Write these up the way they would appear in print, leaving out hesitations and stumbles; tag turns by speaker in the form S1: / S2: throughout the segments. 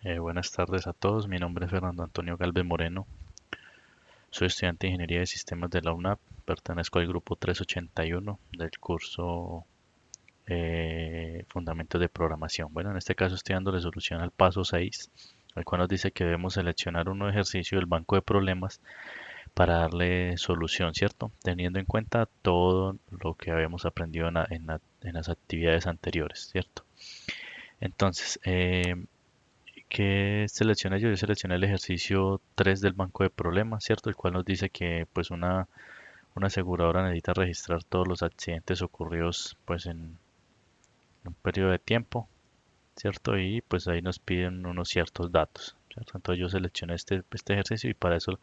S1: Buenas tardes a todos, mi nombre es Fernando Antonio Galvez Moreno, soy estudiante de Ingeniería de Sistemas de la UNAP, pertenezco al grupo 381 del curso Fundamentos de Programación. Bueno, en este caso estoy dando resolución al paso 6, el cual nos dice que debemos seleccionar un ejercicio del banco de problemas para darle solución, ¿cierto? Teniendo en cuenta todo lo que habíamos aprendido en las actividades anteriores, ¿cierto? Entonces, ¿qué seleccioné yo? Yo seleccioné el ejercicio 3 del banco de problemas, ¿cierto? El cual nos dice que pues una aseguradora necesita registrar todos los accidentes ocurridos pues en un periodo de tiempo, ¿cierto? Y pues ahí nos piden unos ciertos datos, ¿cierto? Entonces yo seleccioné este ejercicio y para eso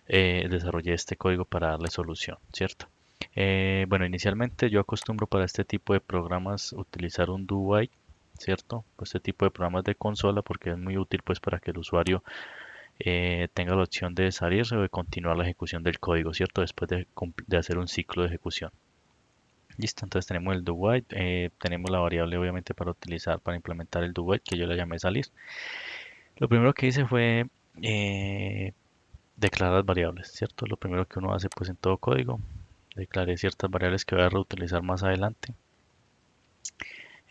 S1: desarrollé este código para darle solución, ¿cierto? Bueno, inicialmente yo acostumbro para este tipo de programas utilizar un do while, ¿cierto? Pues este tipo de programas de consola porque es muy útil pues para que el usuario tenga la opción de salirse o de continuar la ejecución del código, ¿cierto? Después de hacer un ciclo de ejecución. Listo, entonces tenemos el do while, tenemos la variable obviamente para utilizar, para implementar el do while que yo le llamé salir. Lo primero que hice fue eh, declarar variables, ¿cierto? Lo primero que uno hace pues en todo código, declaré ciertas variables que voy a reutilizar más adelante.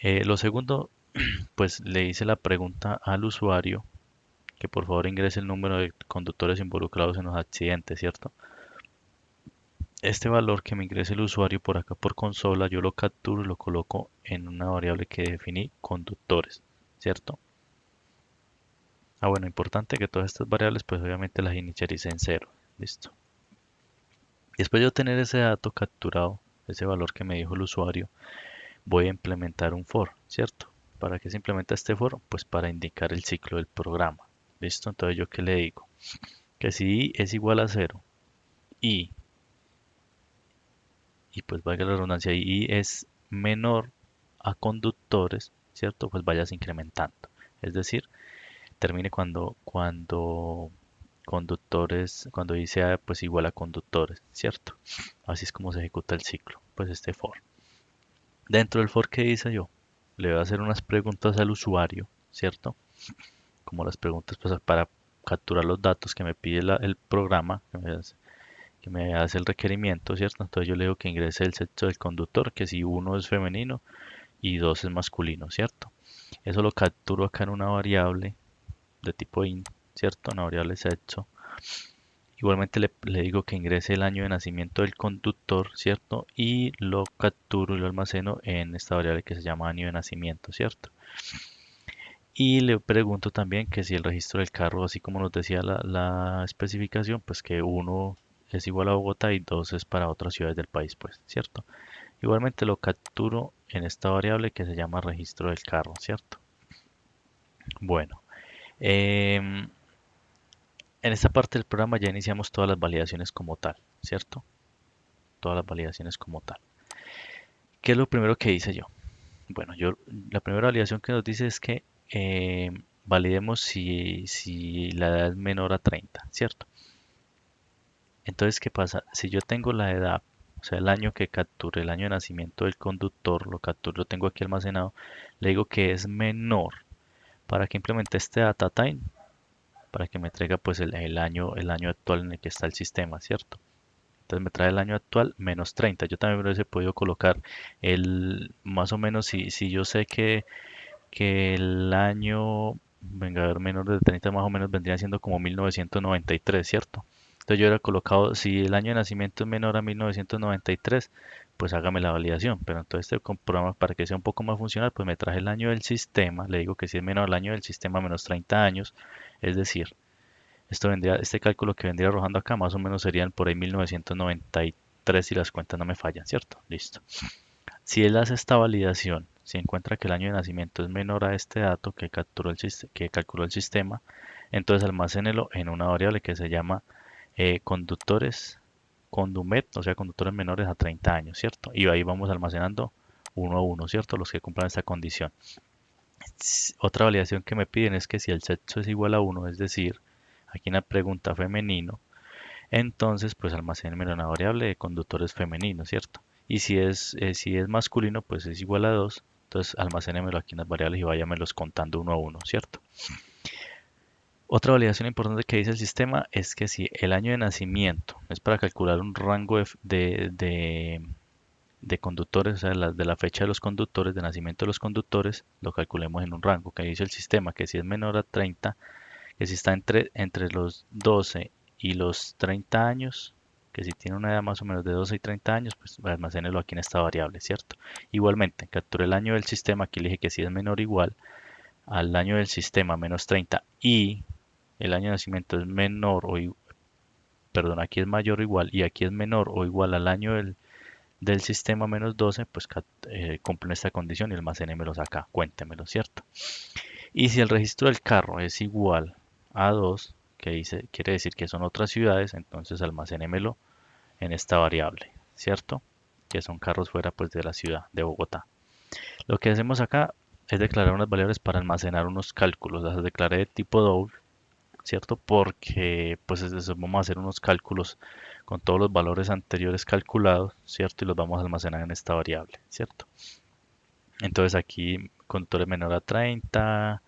S1: Lo segundo, pues le hice la pregunta al usuario que por favor ingrese el número de conductores involucrados en los accidentes, ¿cierto? Este valor que me ingrese el usuario por acá por consola, yo lo capturo y lo coloco en una variable que definí conductores, ¿cierto? Ah, bueno, importante que todas estas variables, pues obviamente las inicialicé en cero, listo. Y después de tener ese dato capturado, ese valor que me dijo el usuario, voy a implementar un for, ¿cierto? ¿Para qué se implementa este for? Pues para indicar el ciclo del programa, ¿listo? Entonces yo qué le digo, que si i es igual a cero y pues valga la redundancia, y es menor a conductores, ¿cierto? Pues vayas incrementando. Es decir, termine cuando dice A pues igual a conductores, ¿cierto? Así es como se ejecuta el ciclo, pues este for. Dentro del for que hice yo, le voy a hacer unas preguntas al usuario, ¿cierto? Como las preguntas pues, para capturar los datos que me pide el programa, que me hace el requerimiento, ¿cierto? Entonces yo le digo que ingrese el sexo del conductor, que si uno es femenino y dos es masculino, ¿cierto? Eso lo capturo acá en una variable de tipo int, ¿cierto? Una variable sexo. Igualmente le digo que ingrese el año de nacimiento del conductor, ¿cierto? Y lo capturo y lo almaceno en esta variable que se llama año de nacimiento, ¿cierto? Y le pregunto también que si el registro del carro, así como nos decía la especificación, pues que uno es igual a Bogotá y dos es para otras ciudades del país, pues, ¿cierto? Igualmente lo capturo en esta variable que se llama registro del carro, ¿cierto? Bueno, en esta parte del programa ya iniciamos todas las validaciones como tal, ¿cierto? Todas las validaciones como tal. ¿Qué es lo primero que hice yo? Bueno, la primera validación que nos dice es que validemos si la edad es menor a 30, ¿cierto? Entonces, ¿qué pasa? Si yo tengo la edad, o sea, el año que capture, el año de nacimiento del conductor, lo capturo, lo tengo aquí almacenado, le digo que es menor para que implemente este data time, para que me traiga pues el año actual en el que está el sistema, ¿cierto? Entonces me trae el año actual menos 30. Yo también me hubiese podido colocar más o menos, si yo sé que el año, venga a ver, menor de 30 más o menos vendría siendo como 1993, ¿cierto? Entonces yo hubiera colocado, si el año de nacimiento es menor a 1993, pues hágame la validación. Pero entonces este programa, para que sea un poco más funcional, pues me traje el año del sistema, le digo que si es menor al año del sistema menos 30 años, es decir, este cálculo que vendría arrojando acá más o menos serían por ahí 1993 si las cuentas no me fallan, ¿cierto? Listo. Si él hace esta validación, si encuentra que el año de nacimiento es menor a este dato que calculó el sistema, entonces almacénelo en una variable que se llama conductores condumet, o sea, conductores menores a 30 años, ¿cierto? Y ahí vamos almacenando uno a uno, ¿cierto? Los que cumplan esta condición. Otra validación que me piden es que si el sexo es igual a uno, es decir, aquí en la pregunta femenino, entonces pues almacénmelo en una variable de conductores femeninos, ¿cierto? Y si es masculino, pues es igual a 2, entonces almacénemelo aquí en las variables y váyamelos contando uno a uno, ¿cierto? Otra validación importante que dice el sistema es que si el año de nacimiento es para calcular un rango de conductores, o sea, de la fecha de los conductores, de nacimiento de los conductores, lo calculemos en un rango que dice el sistema, que si es menor a 30, que si está entre los 12 y los 30 años, que si tiene una edad más o menos de 12 y 30 años, pues almacénelo aquí en esta variable, ¿cierto? Igualmente, capture el año del sistema, aquí le dije que si es menor o igual al año del sistema menos 30 y el año de nacimiento es menor perdón, aquí es mayor o igual y aquí es menor o igual al año del sistema menos 12, pues cumplen esta condición y almacénemelos acá, cuéntemelo, ¿cierto? Y si el registro del carro es igual a 2, que dice, quiere decir que son otras ciudades, entonces almacénemelo en esta variable, ¿cierto? Que son carros fuera pues de la ciudad de Bogotá. Lo que hacemos acá es declarar unas variables para almacenar unos cálculos. Las declaré de tipo double, ¿cierto? Porque pues vamos a hacer unos cálculos con todos los valores anteriores calculados, ¿cierto? Y los vamos a almacenar en esta variable, ¿cierto? Entonces aquí conductores menor a 30,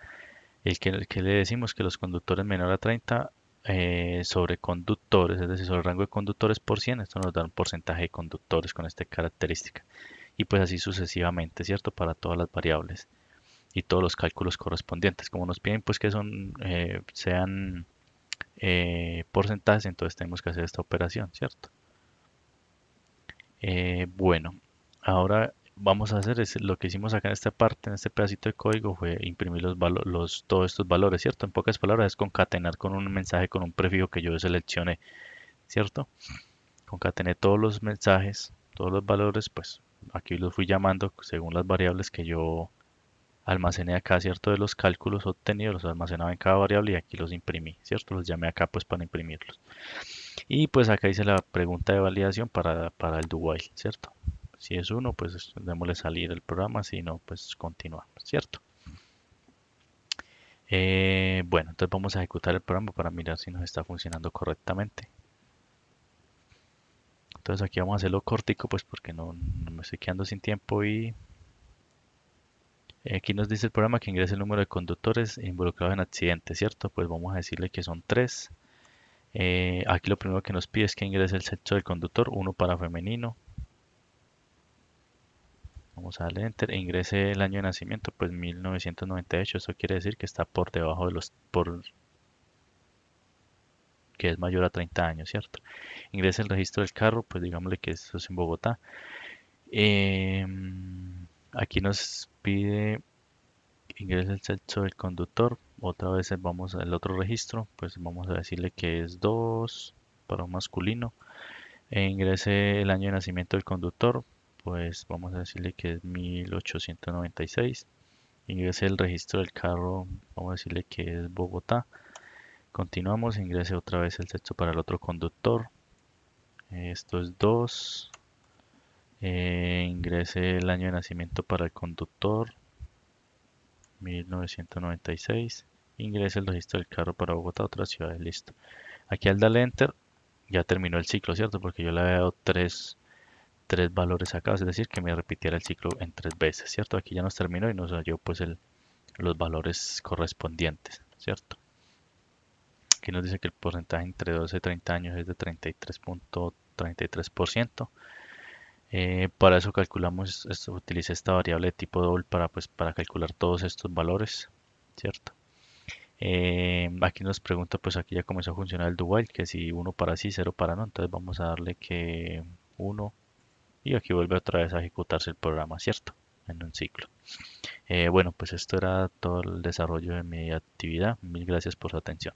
S1: el que le decimos que los conductores menor a 30 sobre conductores, es decir, sobre el rango de conductores por 100, esto nos da un porcentaje de conductores con esta característica. Y pues así sucesivamente, ¿cierto? Para todas las variables y todos los cálculos correspondientes. Como nos piden pues que sean porcentajes, entonces tenemos que hacer esta operación, ¿cierto? Bueno, ahora vamos a hacer es lo que hicimos acá en esta parte, en este pedacito de código, fue imprimir todos estos valores, ¿cierto? En pocas palabras es concatenar con un mensaje con un prefijo que yo seleccioné, ¿cierto? Concatené todos los mensajes, todos los valores, pues aquí los fui llamando según las variables que yo almacené acá, ¿cierto? De los cálculos obtenidos, los almacenaba en cada variable y aquí los imprimí, ¿cierto? Los llamé acá pues para imprimirlos. Y pues acá hice la pregunta de validación para el do while, ¿cierto? Si es uno, pues démosle salir el programa, si no, pues continuamos, ¿cierto? Bueno, entonces vamos a ejecutar el programa para mirar si nos está funcionando correctamente. Entonces aquí vamos a hacerlo cortico, pues porque no me estoy quedando sin tiempo y aquí nos dice el programa que ingrese el número de conductores involucrados en accidentes, ¿cierto? Pues vamos a decirle que son 3. Aquí lo primero que nos pide es que ingrese el sexo del conductor, uno para femenino. Vamos a darle enter e ingrese el año de nacimiento, pues 1998. Eso quiere decir que está por debajo de que es mayor a 30 años, ¿cierto? Ingrese el registro del carro, pues digámosle que eso es en Bogotá. Aquí nos pide que ingrese el sexo del conductor. Otra vez vamos al otro registro, pues vamos a decirle que es 2 para un masculino. Ingrese el año de nacimiento del conductor, pues vamos a decirle que es 1896. Ingrese el registro del carro, vamos a decirle que es Bogotá. Continuamos, ingrese otra vez el sexo para el otro conductor. Esto es 2. Ingrese el año de nacimiento para el conductor, 1996. Ingrese el registro del carro para Bogotá, otra ciudad, listo. Aquí al darle enter ya terminó el ciclo, ¿cierto? Porque yo le había dado tres valores acá, es decir, que me repitiera el ciclo en 3 veces, ¿cierto? Aquí ya nos terminó y nos dio pues los valores correspondientes, ¿cierto? Aquí nos dice que el porcentaje entre 12 y 30 años es de 33.33%. Para eso calculamos, utilicé esta variable de tipo double para calcular todos estos valores, ¿cierto? Aquí nos pregunta, pues aquí ya comenzó a funcionar el do while, que si uno para sí, 0 para no, entonces vamos a darle que uno y aquí vuelve otra vez a ejecutarse el programa, ¿cierto? En un ciclo. Bueno, pues esto era todo el desarrollo de mi actividad. Mil gracias por su atención.